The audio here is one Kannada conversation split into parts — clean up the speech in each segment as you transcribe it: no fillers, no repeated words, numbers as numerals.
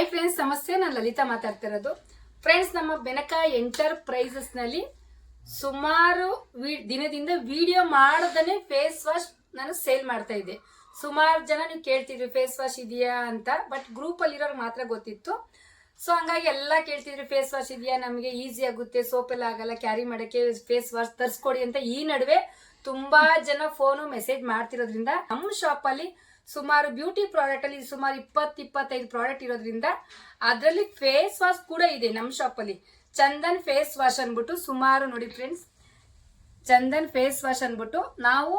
ಹಾಯ್ ಫ್ರೆಂಡ್ಸ್, ನಮಸ್ತೆ. ನಾನು ಲಲಿತಾ ಮಾತಾಡ್ತಿರೋದು. ಫ್ರೆಂಡ್ಸ್, ನಮ್ಮ ಬೆನಕ ಎಂಟರ್ಪ್ರೈಸಸ್ ನಲ್ಲಿ ಸುಮಾರು ದಿನದಿಂದ ವಿಡಿಯೋ ಮಾಡದೇ ಫೇಸ್ ವಾಶ್ ನಾನು ಸೇಲ್ ಮಾಡ್ತಾ ಇದ್ದೆ. ಸುಮಾರು ಜನ ನೀವು ಕೇಳ್ತಿದ್ರಿ ಫೇಸ್ ವಾಶ್ ಇದೆಯಾ ಅಂತ, ಬಟ್ ಗ್ರೂಪ್ ಅಲ್ಲಿ ಇರೋರು ಮಾತ್ರ ಗೊತ್ತಿತ್ತು. ಸೊ ಹಂಗಾಗಿ ಎಲ್ಲ ಕೇಳ್ತಿದ್ರಿ ಫೇಸ್ ವಾಶ್ ಇದೆಯಾ, ನಮಗೆ ಈಸಿ ಆಗುತ್ತೆ, ಸೋಪ್ ಎಲ್ಲ ಆಗಲ್ಲ, ಕ್ಯಾರಿ ಮಾಡಕ್ಕೆ ಫೇಸ್ ವಾಶ್ ತರಿಸ್ಕೊಡಿ ಅಂತ. ಈ ನಡುವೆ ತುಂಬಾ ಜನ ಫೋನು ಮೆಸೇಜ್ ಮಾಡ್ತಿರೋದ್ರಿಂದ ನಮ್ಮ ಶಾಪ್ ಅಲ್ಲಿ ಸುಮಾರು ಬ್ಯೂಟಿ ಪ್ರಾಡಕ್ಟ್ ಅಲ್ಲಿ ಸುಮಾರು 20-25 ಪ್ರಾಡಕ್ಟ್ ಇರೋದ್ರಿಂದ ಅದರಲ್ಲಿ ಫೇಸ್ ವಾಶ್ ಕೂಡ ಇದೆ ನಮ್ಮ ಶಾಪ್ ಅಲ್ಲಿ. ಚಂದನ್ ಫೇಸ್ ವಾಶ್ ಅನ್ಬಿಟ್ಟು ಸುಮಾರು ನೋಡಿ ಫ್ರೆಂಡ್ಸ್, ಚಂದನ್ ಫೇಸ್ ವಾಶ್ ಅನ್ಬಿಟ್ಟು ನಾವು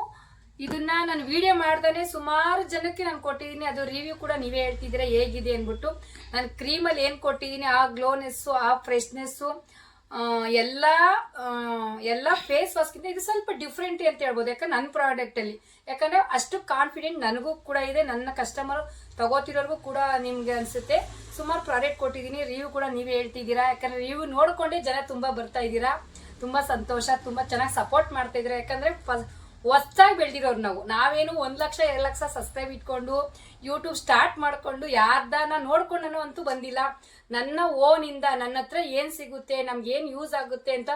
ಇದನ್ನ ನಾನು ವಿಡಿಯೋ ಮಾಡ್ದಾನೆ ಸುಮಾರು ಜನಕ್ಕೆ ನಾನು ಕೊಟ್ಟಿದ್ದೀನಿ. ಅದು ರಿವ್ಯೂ ಕೂಡ ನೀವೇ ಹೇಳ್ತಿದ್ದೀರಾ ಹೇಗಿದೆ ಅನ್ಬಿಟ್ಟು. ನಾನು ಕ್ರೀಮಲ್ಲಿ ಏನು ಕೊಟ್ಟಿದ್ದೀನಿ, ಆ ಗ್ಲೋನೆಸ್ಸು, ಆ ಫ್ರೆಶ್ನೆಸ್ಸು, ಎಲ್ಲ ಫೇಸ್ ವಾಶ್ಗಿಂತ ಇದು ಸ್ವಲ್ಪ ಡಿಫ್ರೆಂಟ್ ಅಂತ ಹೇಳ್ಬೋದು. ಯಾಕಂದ್ರೆ ನನ್ನ ಪ್ರಾಡಕ್ಟ್ ಅಲ್ಲಿ ಯಾಕಂದ್ರೆ ಅಷ್ಟು ಕಾನ್ಫಿಡೆಂಟ್ ನನಗೂ ಕೂಡ ಇದೆ, ನನ್ನ ಕಸ್ಟಮರ್ ತಗೋತಿರೋರ್ಗೂ ಕೂಡ ನಿಮ್ಗೆ ಅನ್ಸುತ್ತೆ. ಸುಮಾರು ಪ್ರಾಡಕ್ಟ್ ಕೊಟ್ಟಿದ್ದೀನಿ, ರಿವ್ಯೂ ಕೂಡ ನೀವೇ ಹೇಳ್ತಿದ್ದೀರಾ. ಯಾಕಂದ್ರೆ ರಿವ್ಯೂ ನೋಡ್ಕೊಂಡೇ ಜನ ತುಂಬಾ ಬರ್ತಾ ಇದ್ದೀರಾ. ತುಂಬಾ ಸಂತೋಷ, ತುಂಬಾ ಚೆನ್ನಾಗಿ ಸಪೋರ್ಟ್ ಮಾಡ್ತಾ ಇದ್ದೀರಾ. ಯಾಕಂದ್ರೆ ಹೊಸದಾಗಿ ಬೆಳೆದಿರೋರು ನಾವೇನು 1 ಲಕ್ಷ 2 ಲಕ್ಷ ಸಬ್ಸ್ಕ್ರೈಬ್ ಇಟ್ಕೊಂಡು ಯೂಟ್ಯೂಬ್ ಸ್ಟಾರ್ಟ್ ಮಾಡ್ಕೊಂಡು ಯಾರ್ದಾನ ನೋಡ್ಕೊಂಡು ಅಂತೂ ಬಂದಿಲ್ಲ. ನನ್ನ ಓನ್ ಇಂದ ನನ್ನ ಹತ್ರ ಏನ್ ಸಿಗುತ್ತೆ, ನಮ್ಗೆ ಏನ್ ಯೂಸ್ ಆಗುತ್ತೆ ಅಂತ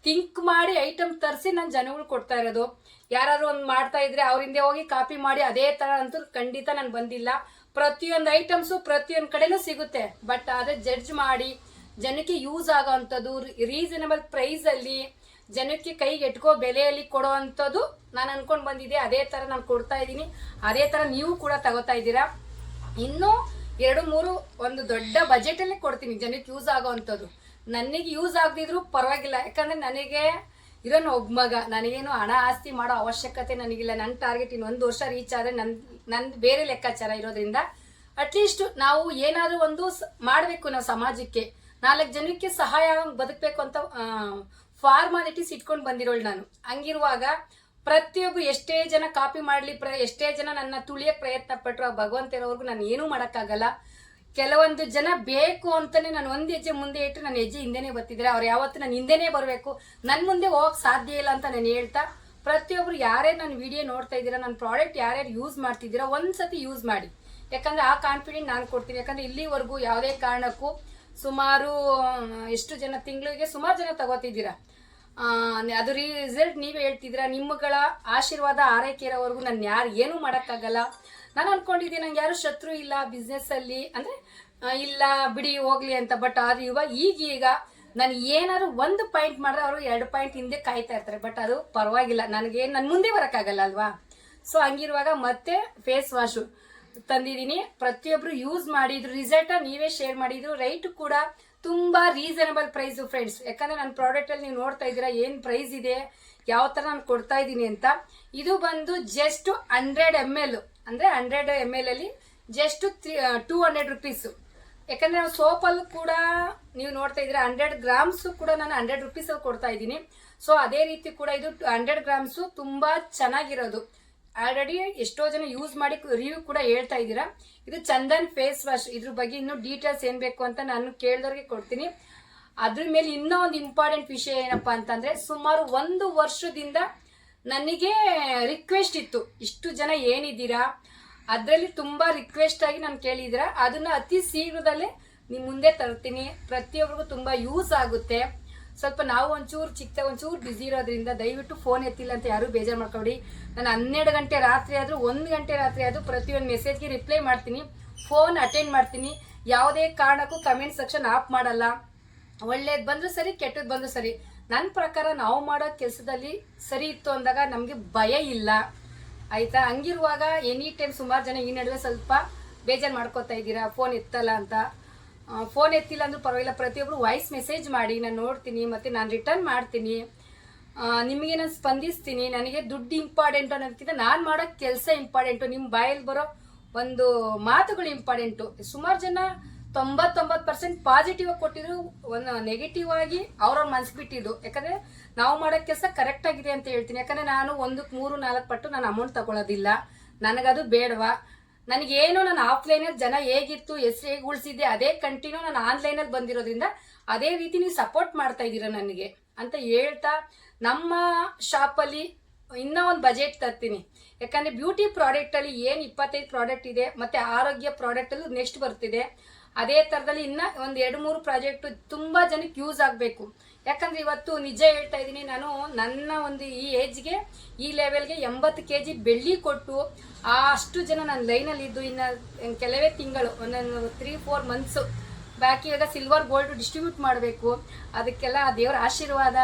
ಥಿಂಕ್ ಮಾಡಿ ಐಟಮ್ ತರಿಸಿ ನಾನು ಜನಗಳು ಕೊಡ್ತಾ ಇರೋದು. ಯಾರು ಒಂದು ಮಾಡ್ತಾ ಇದ್ರೆ ಅವರಿಂದ ಹೋಗಿ ಕಾಪಿ ಮಾಡಿ ಅದೇ ತರ ಅಂತೂ ಖಂಡಿತ ನಾನು ಬಂದಿಲ್ಲ. ಪ್ರತಿಯೊಂದು ಐಟಮ್ಸು ಪ್ರತಿಯೊಂದು ಕಡೆನೂ ಸಿಗುತ್ತೆ, ಬಟ್ ಅದೇ ಜಡ್ಜ್ ಮಾಡಿ ಜನಕ್ಕೆ ಯೂಸ್ ಆಗೋ ಅಂಥದ್ದು ರೀಸನಬಲ್ ಪ್ರೈಸ್ ಅಲ್ಲಿ ಜನಕ್ಕೆ ಕೈಗೆ ಎಟ್ಕೋ ಬೆಲೆಯಲ್ಲಿ ಕೊಡೋ ಅಂಥದ್ದು ನಾನು ಅನ್ಕೊಂಡು ಬಂದಿದ್ದೆ. ಅದೇ ತರ ನಾನು ಕೊಡ್ತಾ ಇದ್ದೀನಿ, ಅದೇ ತರ ನೀವು ಕೂಡ ತಗೋತಾ ಇದ್ದೀರಾ. ಇನ್ನೂ 2-3 ಒಂದು ದೊಡ್ಡ ಬಜೆಟ್ ಅಲ್ಲೇ ಕೊಡ್ತೀನಿ ಜನಕ್ಕೆ ಯೂಸ್ ಆಗೋ ಅಂಥದ್ದು. ನನಗೆ ಯೂಸ್ ಆಗದಿದ್ರು ಪರವಾಗಿಲ್ಲ, ಯಾಕಂದ್ರೆ ನನಗೆ ಇರೋನು ಒಬ್ಬ ಮಗ, ನನಗೇನು ಹಣ ಆಸ್ತಿ ಮಾಡೋ ಅವಶ್ಯಕತೆ ನನಗಿಲ್ಲ. ನನ್ನ ಟಾರ್ಗೆಟ್ ಇನ್ನು 1 ವರ್ಷ ರೀಚ್ ಆದ್ರೆ ನನ್ನ ಬೇರೆ ಲೆಕ್ಕಾಚಾರ ಇರೋದ್ರಿಂದ ಅಟ್ಲೀಸ್ಟ್ ನಾವು ಏನಾದರೂ ಒಂದು ಮಾಡಬೇಕು, ನಾವು ಸಮಾಜಕ್ಕೆ 4 ಜನಕ್ಕೆ ಸಹಾಯ ಬದುಕಬೇಕು ಅಂತ ಫಾರ್ಮಾಲಿಟೀಸ್ ಇಟ್ಕೊಂಡು ಬಂದಿರೋಳು ನಾನು. ಹಂಗಿರುವಾಗ ಪ್ರತಿಯೊಬ್ಬರು ಎಷ್ಟೇ ಜನ ಕಾಪಿ ಮಾಡ್ಲಿ, ಎಷ್ಟೇ ಜನ ನನ್ನ ತುಳಿಯಕ್ಕೆ ಪ್ರಯತ್ನ ಪಟ್ಟರು, ಆ ಭಗವಂತರವ್ರಿಗೂ ನಾನು ಏನೂ ಮಾಡೋಕ್ಕಾಗಲ್ಲ. ಕೆಲವೊಂದು ಜನ ಬೇಕು ಅಂತಾನೆ ನಾನು 1 ಹೆಜ್ಜೆ ಮುಂದೆ ಇಟ್ಟು ನನ್ನ ಹೆಜ್ಜೆ ಹಿಂದೆನೇ ಬರ್ತಿದ್ದಾರೆ. ಅವ್ರು ಯಾವತ್ತು ನಾನು ಹಿಂದೆನೇ ಬರಬೇಕು, ನನ್ನ ಮುಂದೆ ಹೋಗಕ್ಕೆ ಸಾಧ್ಯ ಇಲ್ಲ ಅಂತ ನಾನು ಹೇಳ್ತಾ, ಪ್ರತಿಯೊಬ್ಬರು ಯಾರೇ ನನ್ನ ವಿಡಿಯೋ ನೋಡ್ತಾ ಇದ್ದೀರಾ, ನನ್ನ ಪ್ರಾಡಕ್ಟ್ ಯಾರ್ಯಾರು ಯೂಸ್ ಮಾಡ್ತಿದ್ದೀರಾ, ಒಂದ್ಸತಿ ಯೂಸ್ ಮಾಡಿ. ಯಾಕಂದ್ರೆ ಆ ಕಾನ್ಫಿಡೆಂಟ್ ನಾನು ಕೊಡ್ತೀನಿ. ಯಾಕಂದ್ರೆ ಇಲ್ಲಿವರೆಗೂ ಯಾವುದೇ ಕಾರಣಕ್ಕೂ ಸುಮಾರು ಎಷ್ಟು ಜನ ತಿಂಗಳಿಗೆ ಸುಮಾರು ಜನ ತಗೋತಿದ್ದೀರಾ, ಅದು ರಿಸಲ್ಟ್ ನೀವೇ ಹೇಳ್ತಿದ್ದೀರಾ. ನಿಮ್ಮಗಳ ಆಶೀರ್ವಾದ ಆರೈಕೆ ಇರೋವರೆಗೂ ನಾನು ಯಾರು ಏನೂ ಮಾಡೋಕ್ಕಾಗಲ್ಲ. ನಾನು ಅನ್ಕೊಂಡಿದ್ದೀನಿ ನಂಗೆ ಯಾರು ಶತ್ರು ಇಲ್ಲ ಬಿಸ್ನೆಸ್ ಅಲ್ಲಿ, ಅಂದ್ರೆ ಇಲ್ಲ ಬಿಡಿ ಹೋಗ್ಲಿ ಅಂತ. ಬಟ್ ಅದು ಈಗೀಗ ನಾನು ಏನಾದ್ರು 1 ಪಾಯಿಂಟ್ ಮಾಡಿದ್ರೆ ಅವರು 2 ಪಾಯಿಂಟ್ ಹಿಂದೆ ಕಾಯ್ತಾ ಇರ್ತಾರೆ. ಬಟ್ ಅದು ಪರವಾಗಿಲ್ಲ, ನನಗೆ ನನ್ನ ಮುಂದೆ ಬರೋಕ್ಕಾಗಲ್ಲ ಅಲ್ವಾ. ಸೊ ಹಂಗಿರುವಾಗ ಮತ್ತೆ ಫೇಸ್ ವಾಶು ತಂದಿದ್ದೀನಿ. ಪ್ರತಿಯೊಬ್ರು ಯೂಸ್ ಮಾಡಿದ್ರು, ರಿಸಲ್ಟ್ ನೀವೇ ಶೇರ್ ಮಾಡಿದ್ರು. ರೈಟ್ ಕೂಡ ತುಂಬಾ ರೀಸನಬಲ್ ಪ್ರೈಸು ಫ್ರೆಂಡ್ಸ್. ಯಾಕಂದ್ರೆ ನನ್ನ ಪ್ರಾಡಕ್ಟ್ ಅಲ್ಲಿ ನೀವು ನೋಡ್ತಾ ಇದ್ದೀರಾ ಏನ್ ಪ್ರೈಸ್ ಇದೆ, ಯಾವ ತರ ನಾನು ಕೊಡ್ತಾ ಇದ್ದೀನಿ ಅಂತ. ಇದು ಬಂದು ಜಸ್ಟ್ 100 ml, ಅಂದ್ರೆ 100 ml ಅಲ್ಲಿ ಜಸ್ಟ್ 200 rupees. ಯಾಕಂದ್ರೆ ನಾವು ಸೋಪಲ್ಲಿ ಕೂಡ ನೀವು ನೋಡ್ತಾ ಇದ್ದೀರಾ 100 grams ಕೂಡ ನಾನು 100 rupees ಅಲ್ಲಿ ಕೊಡ್ತಾ ಇದ್ದೀನಿ. ಸೊ ಅದೇ ರೀತಿ ಕೂಡ ಇದು 100 grams ತುಂಬಾ ಚೆನ್ನಾಗಿರೋದು. ಆಲ್ರೆಡಿ ಎಷ್ಟೋ ಜನ ಯೂಸ್ ಮಾಡಿ ರಿವ್ಯೂ ಕೂಡ ಹೇಳ್ತಾ ಇದ್ದೀರಾ. ಇದು ಚಂದನ್ ಫೇಸ್ ವಾಶ್. ಇದ್ರ ಬಗ್ಗೆ ಇನ್ನೂ ಡೀಟೇಲ್ಸ್ ಏನ್ ಬೇಕು ಅಂತ ನಾನು ಕೇಳಿದವ್ರಿಗೆ ಕೊಡ್ತೀನಿ. ಅದ್ರ ಮೇಲೆ ಇನ್ನೂ ಒಂದು ಇಂಪಾರ್ಟೆಂಟ್ ವಿಷಯ ಏನಪ್ಪಾ ಅಂತಂದ್ರೆ, ಸುಮಾರು 1 ವರ್ಷದಿಂದ ನನಗೆ ರಿಕ್ವೆಸ್ಟ್ ಇತ್ತು, ಇಷ್ಟು ಜನ ಏನಿದ್ದೀರಾ ಅದರಲ್ಲಿ ತುಂಬಾ ರಿಕ್ವೆಸ್ಟ್ ಆಗಿ ನಾನು ಕೇಳಿದ್ದೀರಾ. ಅದನ್ನ ಅತಿ ಶೀಘ್ರದಲ್ಲೇ ನಿಮ್ ಮುಂದೆ ತರ್ತೀನಿ. ಪ್ರತಿಯೊಬ್ಬರಿಗೂ ತುಂಬಾ ಯೂಸ್ ಆಗುತ್ತೆ. ಸ್ವಲ್ಪ ನಾವು ಒಂಚೂರು ಬ್ಯುಸಿ ಇರೋದ್ರಿಂದ ದಯವಿಟ್ಟು ಫೋನ್ ಎತ್ತಿಲ್ಲ ಅಂತ ಯಾರು ಬೇಜಾರು ಮಾಡ್ಕೊಡಿ. ನಾನು 12 ಗಂಟೆ ರಾತ್ರಿ ಆದ್ರೂ 1 ಗಂಟೆ ರಾತ್ರಿ ಆದ್ರೂ ಪ್ರತಿಯೊಂದು ಮೆಸೇಜ್ಗೆ ರಿಪ್ಲೈ ಮಾಡ್ತೀನಿ, ಫೋನ್ ಅಟೆಂಡ್ ಮಾಡ್ತೀನಿ. ಯಾವುದೇ ಕಾರಣಕ್ಕೂ ಕಮೆಂಟ್ ಸೆಕ್ಷನ್ ಆಫ್ ಮಾಡಲ್ಲ. ಒಳ್ಳೇದು ಬಂದ್ರು ಸರಿ, ಕೆಟ್ಟದ್ದು ಬಂದ್ರು ಸರಿ. ನನ್ನ ಪ್ರಕಾರ ನಾವು ಮಾಡೋ ಕೆಲಸದಲ್ಲಿ ಸರಿ ಇತ್ತು ಅಂದಾಗ ನಮಗೆ ಭಯ ಇಲ್ಲ, ಆಯ್ತಾ. ಹಂಗಿರುವಾಗ ಎನಿ ಟೈಮ್ ಸುಮಾರು ಜನ ಈ ನಡುವೆ ಸ್ವಲ್ಪ ಬೇಜಾರು ಮಾಡ್ಕೋತಾ ಇದ್ದೀರಾ ಫೋನ್ ಎತ್ತಲ್ಲ ಅಂತ. ಫೋನ್ ಎತ್ತಿಲ್ಲ ಅಂದ್ರೂ ಪರವಾಗಿಲ್ಲ, ಪ್ರತಿಯೊಬ್ಬರು ವಾಯ್ಸ್ ಮೆಸೇಜ್ ಮಾಡಿ, ನಾನು ನೋಡ್ತೀನಿ, ಮತ್ತೆ ನಾನು ರಿಟರ್ನ್ ಮಾಡ್ತೀನಿ, ನಿಮಗೆ ನಾನು ಸ್ಪಂದಿಸ್ತೀನಿ. ನನಗೆ ದುಡ್ಡು ಇಂಪಾರ್ಟೆಂಟು ಅನ್ನೋದಕ್ಕಿಂತ ನಾನು ಮಾಡೋ ಕೆಲಸ ಇಂಪಾರ್ಟೆಂಟು, ನಿಮ್ಮ ಬಾಯಲ್ಲಿ ಬರೋ ಒಂದು ಮಾತುಗಳು ಇಂಪಾರ್ಟೆಂಟು. ಸುಮಾರು ಜನ 99% ಪಾಸಿಟಿವ್ ಆಗಿ ಕೊಟ್ಟಿದ್ರು, ಒಂದು ನೆಗೆಟಿವ್ ಆಗಿ ಅವ್ರವ್ರ ಮನ್ಸು ಬಿಟ್ಟಿದ್ದು. ಯಾಕಂದ್ರೆ ನಾವು ಮಾಡೋ ಕೆಲಸ ಕರೆಕ್ಟ್ ಆಗಿದೆ ಅಂತ ಹೇಳ್ತೀನಿ. ಯಾಕಂದ್ರೆ ನಾನು 1ಕ್ಕೆ 3-4 ಪಟ್ಟು ನಾನು ಅಮೌಂಟ್ ತಗೊಳ್ಳೋದಿಲ್ಲ, ನನಗದು ಬೇಡವಾ. ನನಗೇನು ನಾನು ಆಫ್ಲೈನಲ್ಲಿ ಜನ ಹೇಗಿತ್ತು, ಹೆಸರು ಹೇಗೆ ಉಳಿಸಿದ್ದೆ, ಅದೇ ಕಂಟಿನ್ಯೂ ನಾನು ಆನ್ಲೈನಲ್ಲಿ ಬಂದಿರೋದ್ರಿಂದ ಅದೇ ರೀತಿ ನೀವು ಸಪೋರ್ಟ್ ಮಾಡ್ತಾ ಇದ್ದೀರಾ ನನಗೆ ಅಂತ ಹೇಳ್ತಾ, ನಮ್ಮ ಶಾಪಲ್ಲಿ ಇನ್ನೂ ಒಂದು ಬಜೆಟ್ ತರ್ತೀನಿ. ಯಾಕಂದರೆ ಬ್ಯೂಟಿ ಪ್ರಾಡಕ್ಟಲ್ಲಿ ಏನು 25 ಪ್ರಾಡಕ್ಟ್ ಇದೆ, ಮತ್ತು ಆರೋಗ್ಯ ಪ್ರಾಡಕ್ಟಲ್ಲೂ ನೆಕ್ಸ್ಟ್ ಬರ್ತಿದೆ. ಅದೇ ಥರದಲ್ಲಿ ಇನ್ನೂ ಒಂದು 2-3 ಪ್ರಾಜೆಕ್ಟು ತುಂಬ ಜನಕ್ಕೆ ಯೂಸ್ ಆಗಬೇಕು. ಯಾಕಂದರೆ ಇವತ್ತು ನಿಜ ಹೇಳ್ತಾ ಇದ್ದೀನಿ, ನಾನು ನನ್ನ ಒಂದು ಈ ಏಜ್ಗೆ, ಈ ಲೆವೆಲ್ಗೆ 80 kg ಬೆಳ್ಳಿ ಕೊಟ್ಟು ಅಷ್ಟು ಜನ ನನ್ನ ಲೈನಲ್ಲಿದ್ದು ಇನ್ನು ಕೆಲವೇ ತಿಂಗಳು, ಒಂದೊಂದು 3-4 ಮಂತ್ಸು ಬಾಕಿ ಇವಾಗ ಸಿಲ್ವರ್ ಗೋಲ್ಡ್ ಡಿಸ್ಟ್ರಿಬ್ಯೂಟ್ ಮಾಡಬೇಕು. ಅದಕ್ಕೆಲ್ಲ ದೇವರ ಆಶೀರ್ವಾದ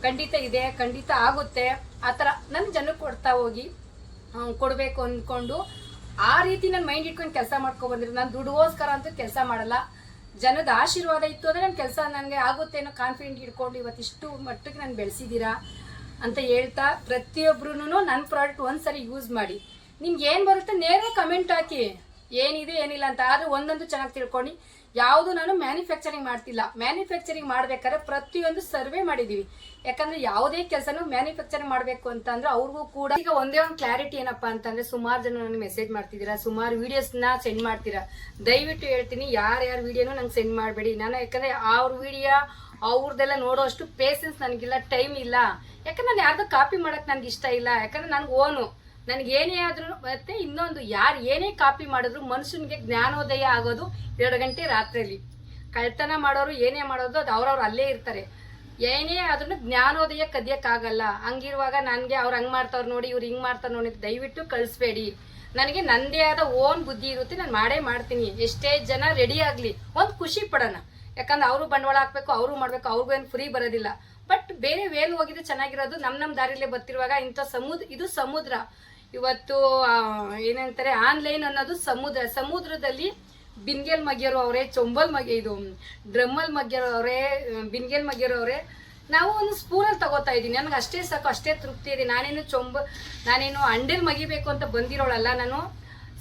ಖಂಡಿತ ಇದೆ, ಖಂಡಿತ ಆಗುತ್ತೆ. ಆ ಥರ ನನ್ನ ಜನಕ್ಕೆ ಕೊಡ್ತಾ ಹೋಗಿ ಕೊಡಬೇಕು ಅಂದ್ಕೊಂಡು ಆ ರೀತಿ ನಾನು ಮೈಂಡ್ ಇಟ್ಕೊಂಡು ಕೆಲಸ ಮಾಡ್ಕೊಬಂದಿರೋ. ನಾನು ದುಡ್ಡುಗೋಸ್ಕರ ಅಂತೂ ಕೆಲಸ ಮಾಡಲ್ಲ. ಜನದ ಆಶೀರ್ವಾದ ಇತ್ತು ಅಂದರೆ ನನ್ನ ಕೆಲಸ ನನಗೆ ಆಗುತ್ತೆ ಅನ್ನೋ ಕಾನ್ಫಿಡೆಂಟ್ ಇಟ್ಕೊಂಡು ಇವತ್ತಿಷ್ಟು ಮಟ್ಟಿಗೆ ನಾನು ಬೆಳೆಸಿದ್ದೀರಾ ಅಂತ ಹೇಳ್ತಾ, ಪ್ರತಿಯೊಬ್ಬರೂ ನನ್ನ ಪ್ರಾಡಕ್ಟ್ ಒಂದ್ಸರಿ ಯೂಸ್ ಮಾಡಿ. ನಿಮ್ಗೆ ಏನು ಬರುತ್ತೆ ನೇರ ಕಮೆಂಟ್ ಹಾಕಿ, ಏನಿದೆ ಏನಿಲ್ಲ ಅಂತ. ಆದರೆ ಒಂದೊಂದು ಚೆನ್ನಾಗಿ ತಿಳ್ಕೊಂಡು, ಯಾವುದು ನಾನು ಮ್ಯಾನುಫ್ಯಾಕ್ಚರಿಂಗ್ ಮಾಡ್ತಿಲ್ಲ. ಮ್ಯಾನುಫ್ಯಾಕ್ಚರಿಂಗ್ ಮಾಡಬೇಕಾದ್ರೆ ಪ್ರತಿಯೊಂದು ಸರ್ವೆ ಮಾಡಿದ್ದೀವಿ. ಯಾಕಂದರೆ ಯಾವುದೇ ಕೆಲಸನೂ ಮ್ಯಾನುಫ್ಯಾಕ್ಚರಿಂಗ್ ಮಾಡಬೇಕು ಅಂತಂದ್ರೆ ಅವ್ರಿಗೂ ಕೂಡ ಈಗ ಒಂದೇ ಒಂದು ಕ್ಲಾರಿಟಿ ಏನಪ್ಪ ಅಂತಂದರೆ, ಸುಮಾರು ಜನ ನನಗೆ ಮೆಸೇಜ್ ಮಾಡ್ತಿದ್ದೀರಾ, ಸುಮಾರು ವೀಡಿಯೋಸ್ನ ಸೆಂಡ್ ಮಾಡ್ತೀರಾ. ದಯವಿಟ್ಟು ಹೇಳ್ತೀನಿ, ಯಾರ್ಯಾರ ವೀಡಿಯೋನೂ ನಂಗೆ ಸೆಂಡ್ ಮಾಡಬೇಡಿ. ನಾನು ಯಾಕಂದರೆ ಅವ್ರ ವೀಡಿಯೋ ಅವ್ರದ್ದೆಲ್ಲ ನೋಡೋ ಅಷ್ಟು ಪೇಷನ್ಸ್ ನನಗಿಲ್ಲ, ಟೈಮ್ ಇಲ್ಲ. ಯಾಕಂದ್ರೆ ನಾನು ಯಾರ್ದು ಕಾಪಿ ಮಾಡೋಕ್ಕೆ ನನಗೆ ಇಷ್ಟ ಇಲ್ಲ. ಯಾಕಂದರೆ ನನಗೆ ಓನು, ನನಗೇನೇ ಆದರೂ, ಮತ್ತು ಇನ್ನೊಂದು, ಯಾರು ಏನೇ ಕಾಪಿ ಮಾಡಿದ್ರು ಮನುಷ್ಯನಿಗೆ ಜ್ಞಾನೋದಯ ಆಗೋದು 2 ಗಂಟೆ ರಾತ್ರಿಯಲ್ಲಿ. ಕಳ್ತನ ಮಾಡೋರು ಏನೇ ಮಾಡೋದು ಅದು ಅವ್ರವ್ರು ಅಲ್ಲೇ ಇರ್ತಾರೆ. ಏನೇ ಆದ್ರೂ ಜ್ಞಾನೋದಯ ಕದಿಯೋಕ್ಕಾಗಲ್ಲ. ಹಂಗಿರುವಾಗ ನನಗೆ ಅವ್ರು ಹಂಗೆ ಮಾಡ್ತಾವ್ರು ನೋಡಿ, ಇವ್ರು ಹಿಂಗೆ ಮಾಡ್ತಾರೆ ನೋಡಿ, ದಯವಿಟ್ಟು ಕಳಿಸ್ಬೇಡಿ. ನನಗೆ ನನ್ನದೇ ಆದ ಓನ್ ಬುದ್ಧಿ ಇರುತ್ತೆ, ನಾನು ಮಾಡೇ ಮಾಡ್ತೀನಿ. ಎಷ್ಟೇ ಜನ ರೆಡಿ ಆಗಲಿ, ಒಂದು ಖುಷಿ ಪಡೋಣ. ಯಾಕಂದ್ರೆ ಅವರು ಬಂಡವಾಳ ಹಾಕಬೇಕು, ಅವರು ಮಾಡಬೇಕು, ಅವ್ರಿಗೂ ಏನು ಫ್ರೀ ಬರೋದಿಲ್ಲ. ಬಟ್ ಬೇರೆ ವೇಲ್ ಹೋಗಿದ್ರೆ ಚೆನ್ನಾಗಿರೋದು. ನಮ್ಮ ದಾರಿಲೇ ಬರ್ತಿರುವಾಗ ಇಂಥ ಇದು ಸಮುದ್ರ. ಇವತ್ತು ಏನಂತಾರೆ, ಆನ್ಲೈನ್ ಅನ್ನೋದು ಸಮುದ್ರದಲ್ಲಿ ಬಿನ್ಗೆಲ್ ಮಗ್ಯರು ಅವರೇ, ಡ್ರಮ್ಮಲ್ ಮಗ್ಯರು ಅವರೇ, ಬಿನ್ಗೆಲ್ ಮಗ್ಯರು ಅವರೇ. ನಾವು ಒಂದು ಸ್ಪೂನಲ್ಲಿ ತಗೋತಾ ಇದ್ದೀನಿ, ನನಗೆ ಅಷ್ಟೇ ಸಾಕು, ಅಷ್ಟೇ ತೃಪ್ತಿ ಇದೆ. ನಾನೇನು ಅಂಡೇಲಿ ಮಗಿಬೇಕು ಅಂತ ಬಂದಿರೋಳಲ್ಲ ನಾನು.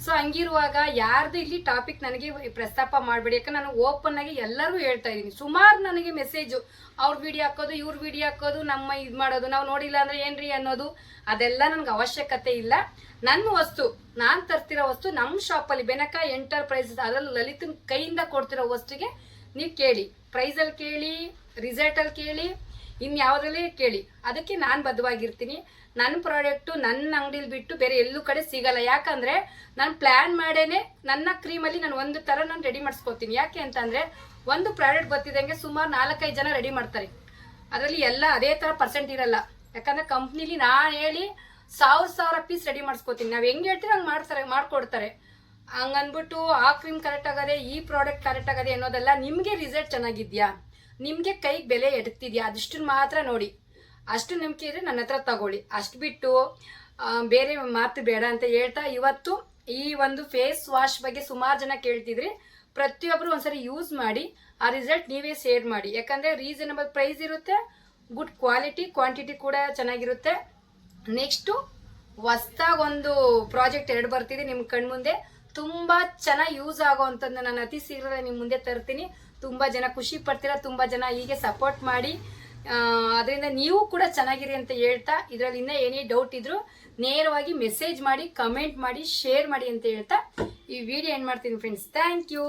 ಸೊ ಹಂಗಿರುವಾಗ ಯಾರ್ದು ಇಲ್ಲಿ ಟಾಪಿಕ್ ನನಗೆ ಪ್ರಸ್ತಾಪ ಮಾಡಬೇಡಿ. ಯಾಕಂದ್ರೆ ನಾನು ಓಪನ್ ಆಗಿ ಎಲ್ಲರೂ ಹೇಳ್ತಾ ಇದ್ದೀನಿ. ಸುಮಾರು ನನಗೆ ಮೆಸೇಜು, ಅವ್ರ ವಿಡಿಯೋ ಹಾಕೋದು, ಇವ್ರ ವಿಡಿಯೋ ಹಾಕೋದು, ನಮ್ಮ ಇದು ಮಾಡೋದು, ನಾವು ನೋಡಿಲ್ಲ ಅಂದರೆ ಏನ್ರಿ ಅನ್ನೋದು, ಅದೆಲ್ಲ ನನಗೆ ಅವಶ್ಯಕತೆ ಇಲ್ಲ. ನನ್ನ ವಸ್ತು, ನಾನು ತರ್ತಿರೋ ವಸ್ತು ನಮ್ಮ ಶಾಪಲ್ಲಿ ಬೆನಕ ಎಂಟರ್ಪ್ರೈಸಸ್, ಅದರಲ್ಲಿ ಲಲಿತನ ಕೈಯಿಂದ ಕೊಡ್ತಿರೋ ವಸ್ತುಗೆ ನೀವು ಕೇಳಿ, ಪ್ರೈಸಲ್ಲಿ ಕೇಳಿ, ರಿಸಲ್ಟಲ್ಲಿ ಕೇಳಿ, ಇನ್ಯಾವುದ್ರಲ್ಲಿ ಕೇಳಿ. ಅದಕ್ಕೆ ನಾನು ಬದ್ಧವಾಗಿರ್ತೀನಿ. ನನ್ನ ಪ್ರಾಡಕ್ಟು ನನ್ನ ಅಂಗಡಿಲಿ ಬಿಟ್ಟು ಬೇರೆ ಎಲ್ಲೂ ಕಡೆ ಸಿಗಲ್ಲ. ಯಾಕಂದರೆ ನಾನು ಪ್ಲ್ಯಾನ್ ಮಾಡೇನೆ ನನ್ನ ಕ್ರೀಮಲ್ಲಿ ನಾನು ಒಂದು ಥರ ನಾನು ರೆಡಿ ಮಾಡಿಸ್ಕೊತೀನಿ. ಯಾಕೆ ಅಂತಂದರೆ, ಒಂದು ಪ್ರಾಡಕ್ಟ್ ಬರ್ತಿದ್ದಂಗೆ ಸುಮಾರು 4-5 ಜನ ರೆಡಿ ಮಾಡ್ತಾರೆ. ಅದರಲ್ಲಿ ಎಲ್ಲ ಅದೇ ಥರ ಪರ್ಸೆಂಟ್ ಇರಲ್ಲ. ಯಾಕಂದರೆ ಕಂಪ್ನಿಲಿ ನಾನು ಹೇಳಿ 1000 ಪೀಸ್ ರೆಡಿ ಮಾಡಿಸ್ಕೊತೀನಿ. ನಾವು ಹೆಂಗೆ ಹೇಳ್ತೀವಿ ಹಂಗೆ ಮಾಡಿಕೊಡ್ತಾರೆ. ಹಂಗನ್ಬಿಟ್ಟು ಆ ಕ್ರೀಮ್ ಕರೆಕ್ಟ್ ಆಗದೆ, ಈ ಪ್ರಾಡಕ್ಟ್ ಕರೆಕ್ಟ್ ಆಗದೆ ಅನ್ನೋದೆಲ್ಲ. ನಿಮಗೆ ರಿಸಲ್ಟ್ ಚೆನ್ನಾಗಿದೆಯಾ, ನಿಮಗೆ ಕೈಗೆ ಬೆಲೆ ಎಡ್ತಿದ್ಯಾ, ಅದಷ್ಟನ್ನು ಮಾತ್ರ ನೋಡಿ. ಅಷ್ಟು ನಂಬಿಕೆ ಇದ್ರೆ ನನ್ನ ಹತ್ರ ತಗೊಳ್ಳಿ. ಅಷ್ಟು ಬಿಟ್ಟು ಬೇರೆ ಮಾತು ಬೇಡ ಅಂತ ಹೇಳ್ತಾ, ಇವತ್ತು ಈ ಒಂದು ಫೇಸ್ ವಾಶ್ ಬಗ್ಗೆ ಸುಮಾರು ಜನ ಕೇಳ್ತಿದ್ರಿ. ಪ್ರತಿಯೊಬ್ಬರು ಒಂದ್ಸರಿ ಯೂಸ್ ಮಾಡಿ, ಆ ರಿಸಲ್ಟ್ ನೀವೇ ಶೇರ್ ಮಾಡಿ. ಯಾಕಂದರೆ ರೀಸನಬಲ್ ಪ್ರೈಸ್ ಇರುತ್ತೆ, ಗುಡ್ ಕ್ವಾಲಿಟಿ, ಕ್ವಾಂಟಿಟಿ ಕೂಡ ಚೆನ್ನಾಗಿರುತ್ತೆ. ನೆಕ್ಸ್ಟು ಹೊಸ್ದಾಗಿ ಒಂದು ಪ್ರಾಜೆಕ್ಟ್ 2 ಬರ್ತಿದೆ ನಿಮ್ಮ ಕಣ್ಮುಂದೆ. ತುಂಬ ಚೆನ್ನಾಗಿ ಯೂಸ್ ಆಗೋ ಅಂಥದ್ದನ್ನ ನಾನು ಅತಿ ಶೀಘ್ರ ನಿಮ್ಮ ಮುಂದೆ ತರ್ತೀನಿ. ತುಂಬ ಜನ ಖುಷಿ ಪಡ್ತೀರಾ, ತುಂಬ ಜನ ಹೀಗೆ ಸಪೋರ್ಟ್ ಮಾಡಿ. ಅದರಿಂದ ನೀವು ಕೂಡ ಚೆನ್ನಾಗಿರಿ ಅಂತ ಹೇಳ್ತಾ, ಇದರಲ್ಲಿ ಇನ್ನೂ ಏನೇ ಡೌಟ್ ಇದ್ರೂ ನೇರವಾಗಿ ಮೆಸೇಜ್ ಮಾಡಿ, ಕಮೆಂಟ್ ಮಾಡಿ, ಶೇರ್ ಮಾಡಿ ಅಂತ ಹೇಳ್ತಾ ಈ ವಿಡಿಯೋ ಏನು ಮಾಡ್ತೀನಿ ಫ್ರೆಂಡ್ಸ್. Thank you.